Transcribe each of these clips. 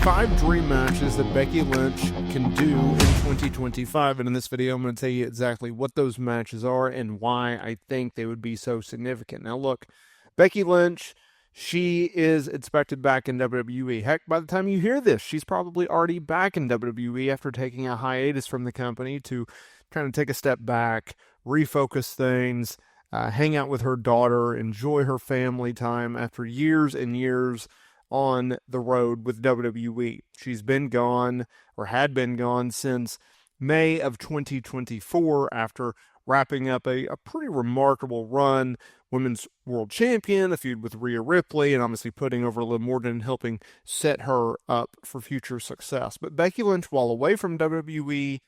5 dream matches that Becky Lynch can do in 2025, and in this video I'm going to tell you exactly what those matches are and why I think they would be so significant. Now look, Becky Lynch, she is expected back in WWE. Heck, by the time you hear this, she's probably already back in WWE after taking a hiatus from the company to kind of take a step back, refocus things, hang out with her daughter, enjoy her family time after years and years on the road with WWE. She's been gone, or had been gone, since May of 2024 after wrapping up a pretty remarkable run. Women's World Champion, a feud with Rhea Ripley, and obviously putting over Liv Morgan and helping set her up for future success. But Becky Lynch, while away from WWE,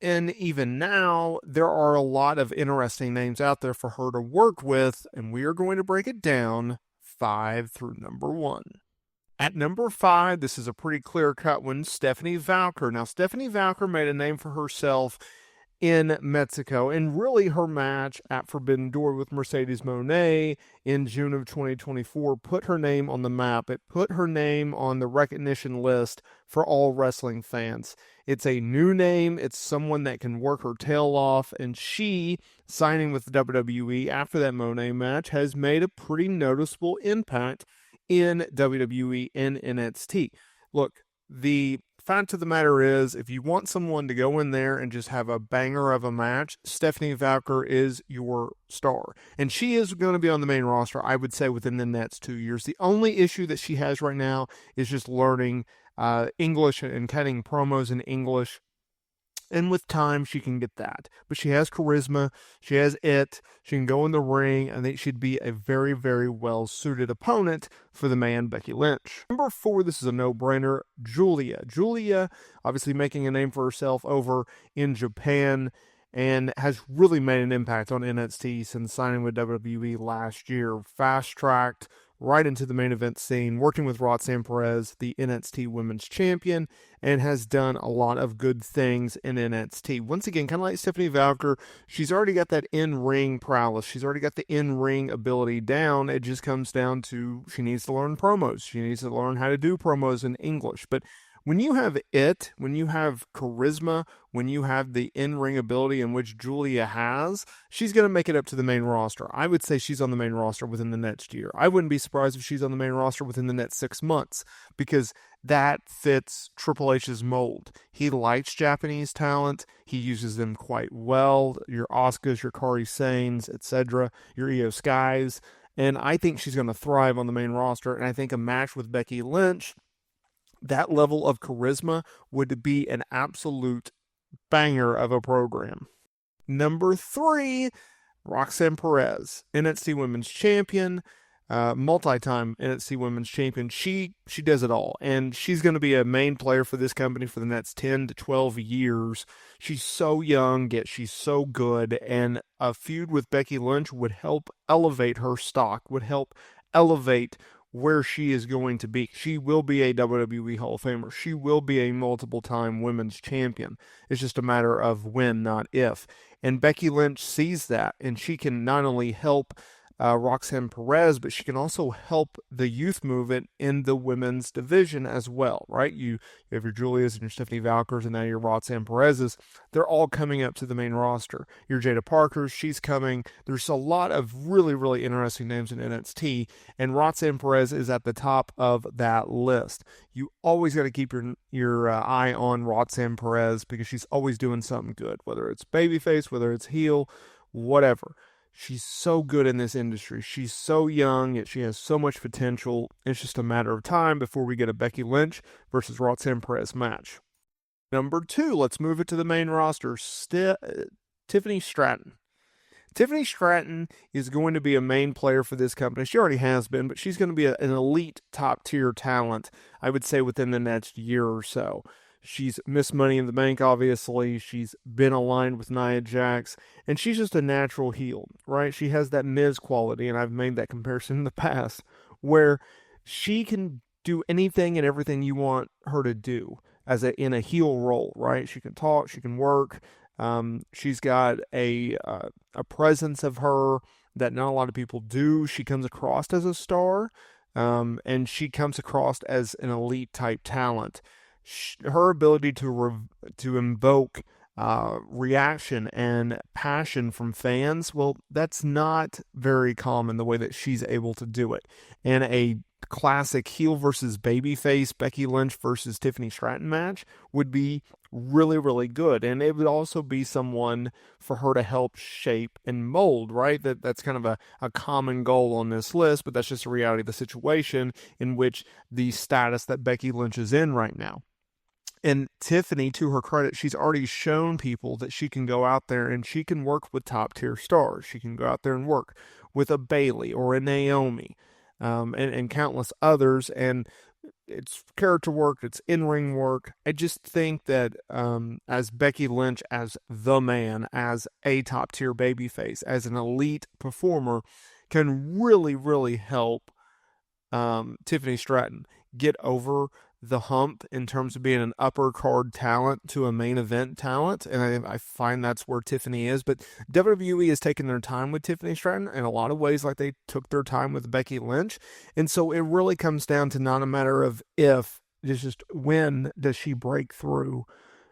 and even now, there are a lot of interesting names out there for her to work with, and we are going to break it down 5 through number 1. At number 5, this is a pretty clear-cut one, Stephanie Valker. Now, Stephanie Valker made a name for herself in Mexico, and really her match at Forbidden Door with Mercedes Moné in June of 2024 put her name on the map. It put her name on the recognition list for all wrestling fans. It's a new name. It's someone that can work her tail off, and she, signing with WWE after that Moné match, has made a pretty noticeable impact in WWE and NXT. Look, the fact of the matter is, if you want someone to go in there and just have a banger of a match, Stephanie Valker is your star. And she is going to be on the main roster, I would say, within the next 2 years. The only issue that she has right now is just learning English and cutting promos in English. And with time, she can get that. But she has charisma. She has it. She can go in the ring. I think she'd be a very, very well-suited opponent for the man, Becky Lynch. Number 4, this is a no-brainer, Giulia. Giulia, obviously making a name for herself over in Japan, and has really made an impact on NXT since signing with WWE last year. Fast-tracked right into the main event scene, working with Roxanne Perez, the NXT Women's Champion, and has done a lot of good things in NXT. Once again, kind of like Stephanie Valker, she's already got that in-ring prowess. She's already got the in-ring ability down. It just comes down to she needs to learn promos. She needs to learn how to do promos in English. But when you have it, when you have charisma, when you have the in-ring ability in which Giulia has, she's going to make it up to the main roster. I would say she's on the main roster within the next year. I wouldn't be surprised if she's on the main roster within the next 6 months, because that fits Triple H's mold. He likes Japanese talent. He uses them quite well. Your Asukas, your Kairi Sanes, etc., your Io Skys. And I think she's going to thrive on the main roster. And I think a match with Becky Lynch, that level of charisma, would be an absolute banger of a program. Number 3, Roxanne Perez, NXT Women's Champion, multi-time NXT Women's Champion. She does it all, and she's going to be a main player for this company for the next 10 to 12 years. She's so young, yet she's so good, and a feud with Becky Lynch would help elevate her stock, would help elevate where she is going to be. She will be a WWE Hall of Famer. She will be a multiple-time women's champion. It's just a matter of when, not if. And Becky Lynch sees that, and she can not only help Roxanne Perez, but she can also help the youth movement in the women's division as well, right? You have your Giulias and your Stephanie Valkers, and now your Roxanne Perez's. They're all coming up to the main roster. Your Jada Parkers, she's coming. There's a lot of really, really interesting names in NXT, and Roxanne Perez is at the top of that list. You always got to keep your eye on Roxanne Perez, because she's always doing something good, whether it's babyface, whether it's heel, whatever. She's so good in this industry. She's so young, yet she has so much potential. It's just a matter of time before we get a Becky Lynch versus Roxanne Perez match. Number 2, let's move it to the main roster. Tiffany Stratton. Tiffany Stratton is going to be a main player for this company. She already has been, but she's going to be an elite top-tier talent, I would say, within the next year or so. She's Miss Money in the Bank, obviously. She's been aligned with Nia Jax, and she's just a natural heel, right? She has that Miz quality, and I've made that comparison in the past, where she can do anything and everything you want her to do in a heel role, right? She can talk, she can work. She's got a presence of her that not a lot of people do. She comes across as a star. and she comes across as an elite type talent. Her ability to invoke reaction and passion from fans, well, that's not very common the way that she's able to do it. And a classic heel versus babyface Becky Lynch versus Tiffany Stratton match would be really, really good. And it would also be someone for her to help shape and mold, right? That's kind of a common goal on this list, but that's just a reality of the situation in which the status that Becky Lynch is in right now. And Tiffany, to her credit, she's already shown people that she can go out there and she can work with top tier stars. She can go out there and work with a Bayley or a Naomi, and countless others. And it's character work, it's in ring work. I just think that as Becky Lynch, as the man, as a top tier babyface, as an elite performer, can really, really help Tiffany Stratton get over the hump in terms of being an upper card talent to a main event talent. And I find that's where Tiffany is. But WWE has taken their time with Tiffany Stratton in a lot of ways, like they took their time with Becky Lynch. And so it really comes down to not a matter of if, it's just when does she break through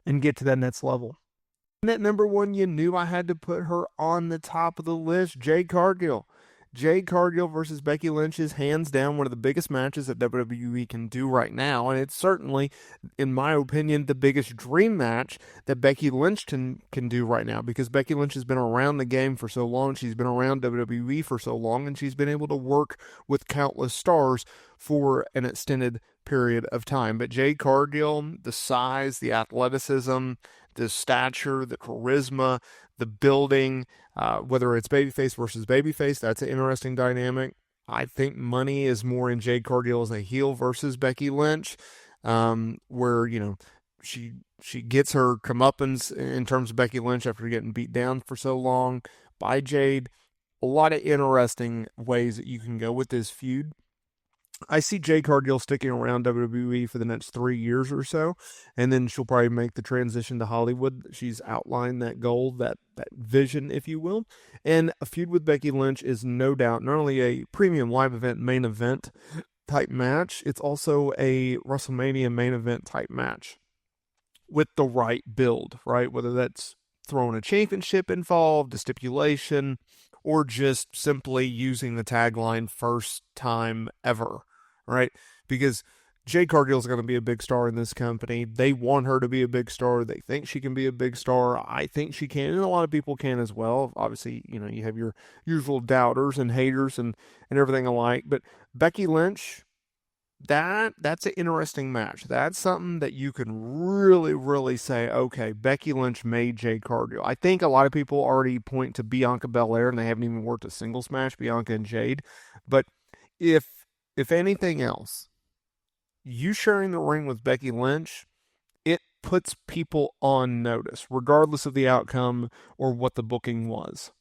and get to that next level. And at number one, you knew I had to put her on the top of the list, Jade Cargill. Jade Cargill versus Becky Lynch is hands down one of the biggest matches that WWE can do right now, and it's certainly, in my opinion, the biggest dream match that Becky Lynch can do right now, because Becky Lynch has been around the game for so long, she's been around WWE for so long, and she's been able to work with countless stars for an extended period of time. But Jade Cargill, the size, the athleticism, the stature, the charisma, the building, whether it's babyface versus babyface, that's an interesting dynamic. I think money is more in Jade Cargill as a heel versus Becky Lynch, where she gets her comeuppance in terms of Becky Lynch after getting beat down for so long by Jade. A lot of interesting ways that you can go with this feud. I see Jade Cargill sticking around WWE for the next 3 years or so, and then she'll probably make the transition to Hollywood. She's outlined that goal, that vision, if you will. And a feud with Becky Lynch is no doubt not only a premium live event main event type match, it's also a WrestleMania main event type match with the right build, right? Whether that's throwing a championship involved, a stipulation, or just simply using the tagline first time ever, right? Because Jade Cargill is going to be a big star in this company. They want her to be a big star. They think she can be a big star. I think she can, and a lot of people can as well. Obviously, you have your usual doubters and haters and everything alike. But Becky Lynch, that's an interesting match. That's something that you can really, really say, okay, Becky Lynch made Jade Cargill. I think a lot of people already point to Bianca Belair, and they haven't even worked a singles match, Bianca and Jade. But if anything else, you sharing the ring with Becky Lynch, it puts people on notice, regardless of the outcome or what the booking was.